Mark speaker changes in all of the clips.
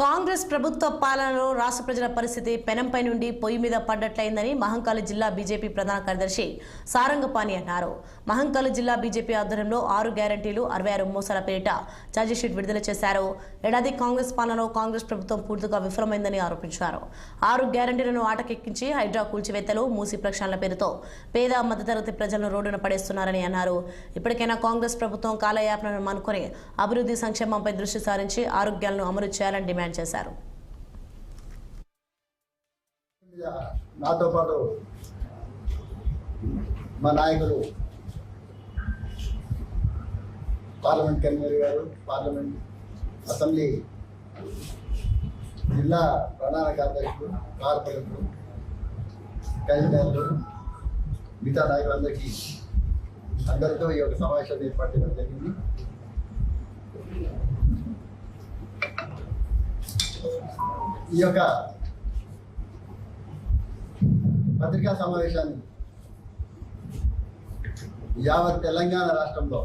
Speaker 1: కాంగ్రెస్ ప్రభుత్వ పాలనలో రాష్ట్ర ప్రజల పరిస్థితి పెనంపై నుండి పొయ్యి మీద పడ్డట్లయిందని మహంకాళి జిల్లా బీజేపీ ప్రధాన కార్యదర్శి సారంగపాణి అన్నారు. మహంకాళి జిల్లా బీజేపీ ఆధ్వర్యంలో 6 గ్యారంటీలు 66 మోసాల పేరిట ఛార్జిషీట్ విడుదల చేశారు. ఏడాది కాంగ్రెస్ పాలనలో కాంగ్రెస్ ప్రభుత్వం పూర్తిగా విఫలమైందని ఆరోపించారు. 6 గ్యారంటీలను ఆటకెక్కించి హైడ్రా కూల్చివేతలు, మూసి ప్రక్షాళన పేరుతో పేద మధ్యతరగతి ప్రజలను రోడ్డున పడేస్తున్నారని అన్నారు. ఇప్పటికైనా కాంగ్రెస్ ప్రభుత్వం కాలయాపనను మానుకొని అభివృద్ధి సంక్షేమంపై దృష్టి సారించి ఆరోగ్యాలను అమలు చేయాలని డిమాండ్ చేశారు.
Speaker 2: నాతో పాటు మా నాయకులు పార్లమెంట్ కన్వీనర్ గారు, పార్లమెంట్ అసెంబ్లీ జిల్లా ప్రధాన కార్యదర్శులు, కార్పొరేటర్లు, కన్వీనర్లు, మిగతా నాయకులందరికీ అందరితో ఈ యొక్క సమావేశాన్ని ఏర్పాటు చేయడం జరిగింది. ఈ యొక్క పత్రికా సమావేశాన్ని యావత్ తెలంగాణ రాష్ట్రంలో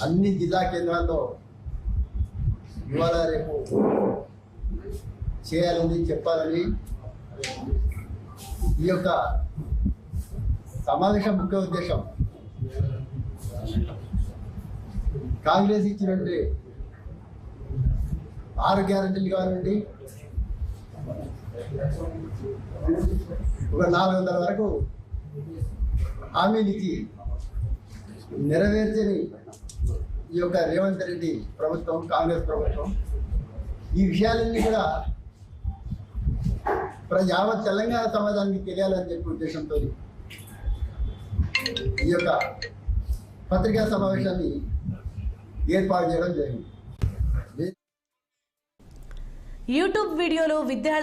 Speaker 2: అన్ని జిల్లా కేంద్రాల్లో ఇవాళ రేపు చేయాలని చెప్పాలని ఈ యొక్క సమావేశం ముఖ్య ఉద్దేశం కాంగ్రెస్ ఇచ్చినట్టు 6 గ్యారెంటీలు కానివ్వండి, ఒక 400 వరకు హామీలు ఇచ్చి నెరవేర్చని ఈ యొక్క రేవంత్ రెడ్డి ప్రభుత్వం, కాంగ్రెస్ ప్రభుత్వం ఈ విషయాలన్నీ కూడా యావత్ తెలంగాణ సమాజానికి తెలియాలని చెప్పే ఉద్దేశంతో ఈ యొక్క పత్రికా సమావేశాన్ని ఏర్పాటు చేయడం జరిగింది.
Speaker 1: యూట్యూబ్ వీడియోలో విద్యార్థి